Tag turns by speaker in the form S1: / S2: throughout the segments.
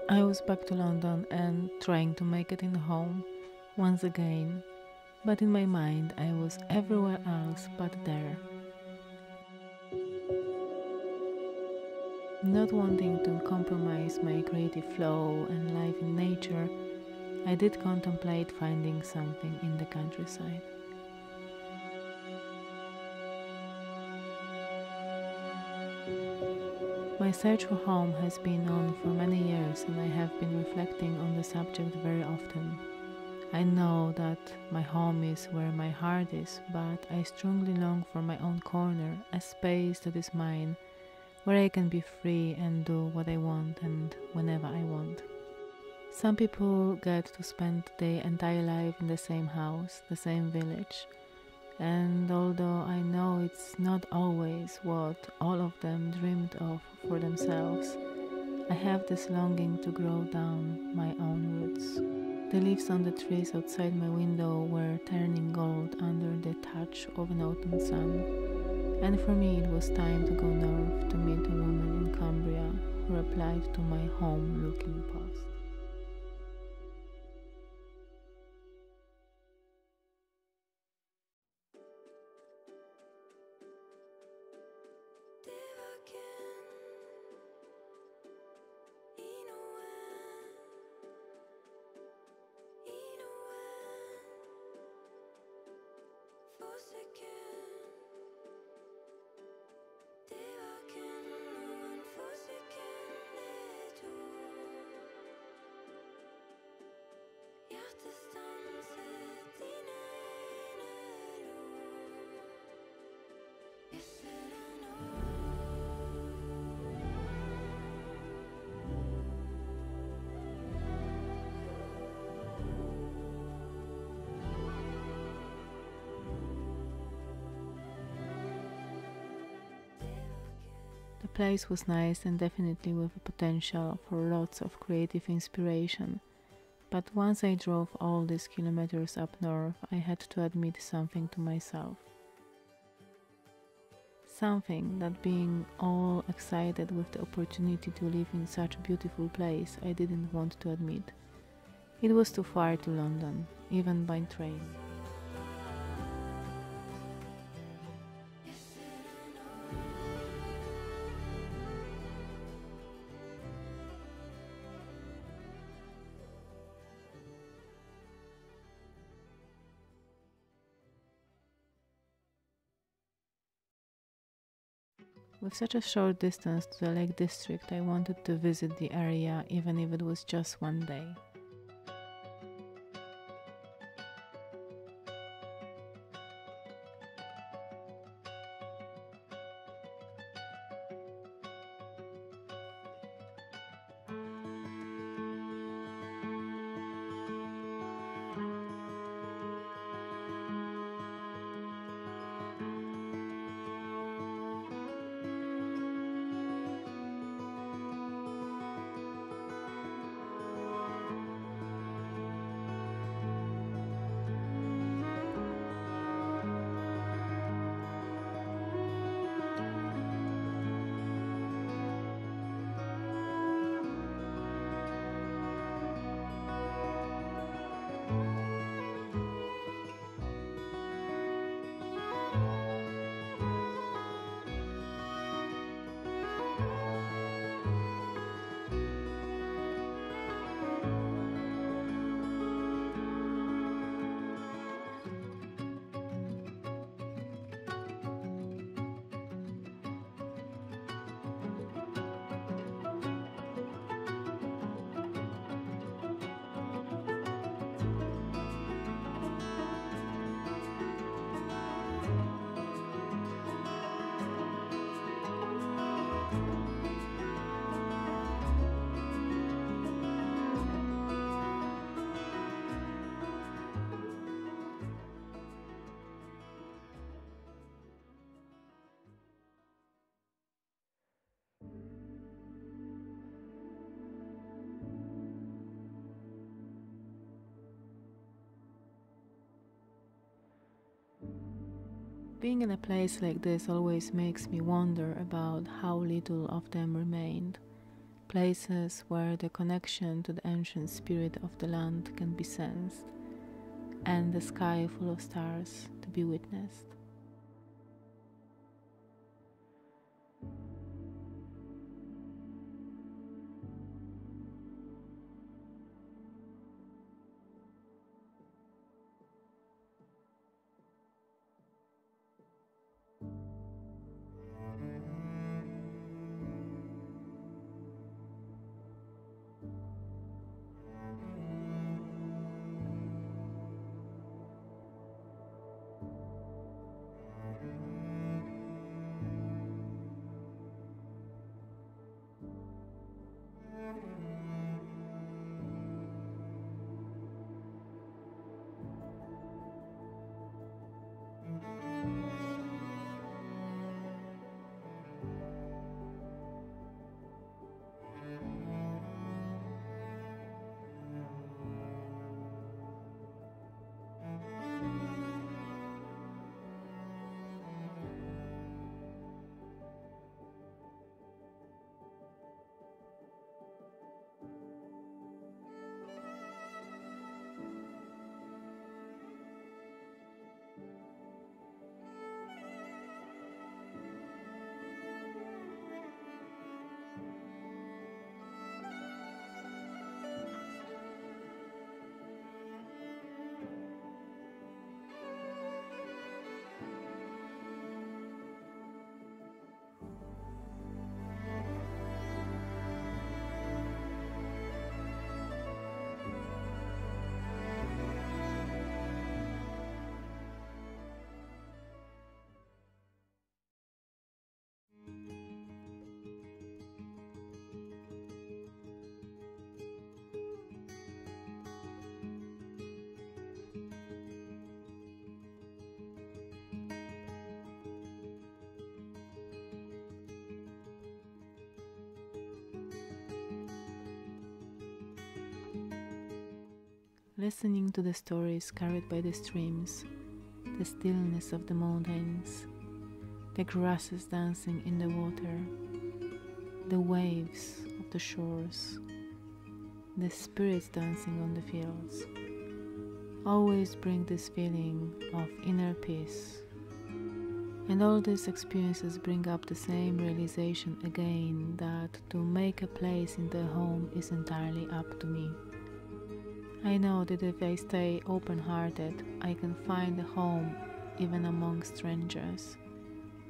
S1: I was back to London and trying to make it in home once again, but in my mind I was everywhere else but there. Not wanting to compromise my creative flow and life in nature, I did contemplate finding something in the countryside. My search for home has been on for many years and I have been reflecting on the subject very often. I know that my home is where my heart is, but I strongly long for my own corner, a space that is mine, where I can be free and do what I want and whenever I want. Some people get to spend their entire life in the same house, the same village, and although I know it's not always what all of them dreamed of for themselves, I have this longing to grow down my own roots. The leaves on the trees outside my window were turning gold under the touch of an autumn sun, and for me it was time to go north to meet a woman in Cumbria who replied to my home-looking post. The place was nice and definitely with a potential for lots of creative inspiration, but once I drove all these kilometers up north, I had to admit something to myself. Something that being all excited with the opportunity to live in such a beautiful place, I didn't want to admit. It was too far to London, even by train. With such a short distance to the Lake District, I wanted to visit the area even if it was just one day. Being in a place like this always makes me wonder about how little of them remained. places where the connection to the ancient spirit of the land can be sensed, and the sky full of stars to be witnessed. Listening to the stories carried by the streams, the stillness of the mountains, the grasses dancing in the water, the waves of the shores, the spirits dancing on the fields, always bring this feeling of inner peace. And all these experiences bring up the same realization again, that to make a place in the home is entirely up to me. I know that if I stay open-hearted, I can find a home even among strangers,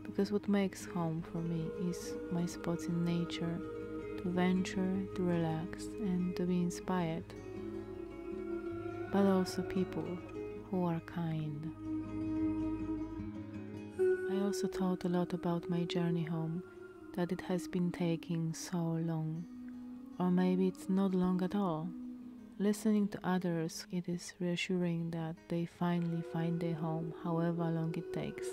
S1: because what makes home for me is my spots in nature, to venture, to relax and to be inspired, but also people who are kind. I also thought a lot about my journey home, that it has been taking so long, or maybe it's not long at all. Listening to others, it is reassuring that they finally find their home, however long it takes.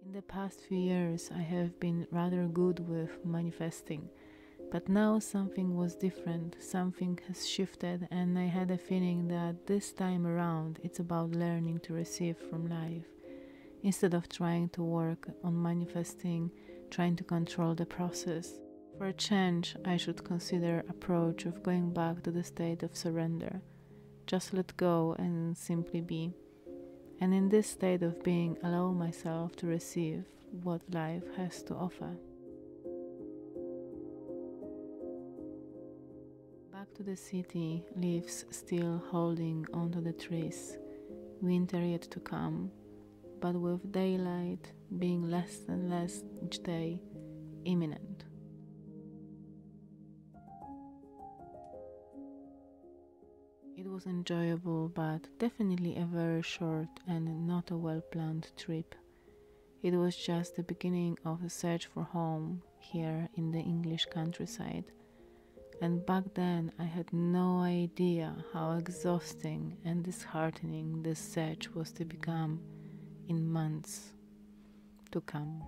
S1: In the past few years, I have been rather good with manifesting, but now something was different, something has shifted, and I had a feeling that this time around it's about learning to receive from life, instead of trying to work on manifesting, trying to control the process. For a change, I should consider approach of going back to the state of surrender, just let go and simply be. and in this state of being, allow myself to receive what life has to offer. Back to the city, leaves still holding onto the trees, winter yet to come, but with daylight being less and less each day imminent. It was enjoyable, but definitely a very short and not a well-planned trip. It was just the beginning of a search for home here in the English countryside, and back then I had no idea how exhausting and disheartening this search was to become in months to come.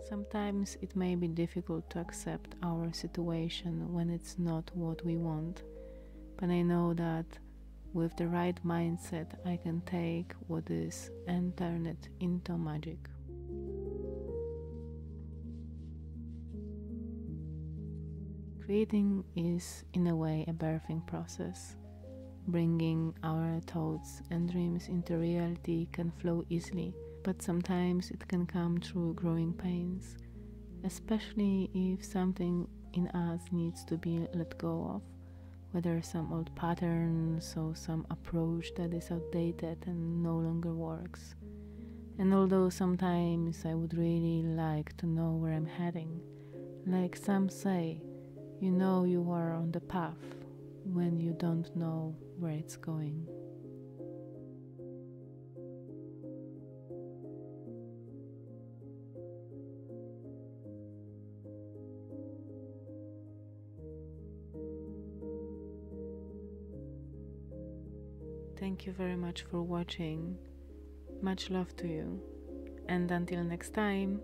S1: Sometimes it may be difficult to accept our situation when it's not what we want, but I know that with the right mindset I can take what is and turn it into magic. Creating is in a way a birthing process. Bringing our thoughts and dreams into reality can flow easily, but sometimes it can come through growing pains, especially if something in us needs to be let go of, whether some old patterns or some approach that is outdated and no longer works. And although sometimes I would really like to know where I'm heading, like some say, you know you are on the path when you don't know where it's going. Thank you very much for watching. Much love to you. And until next time.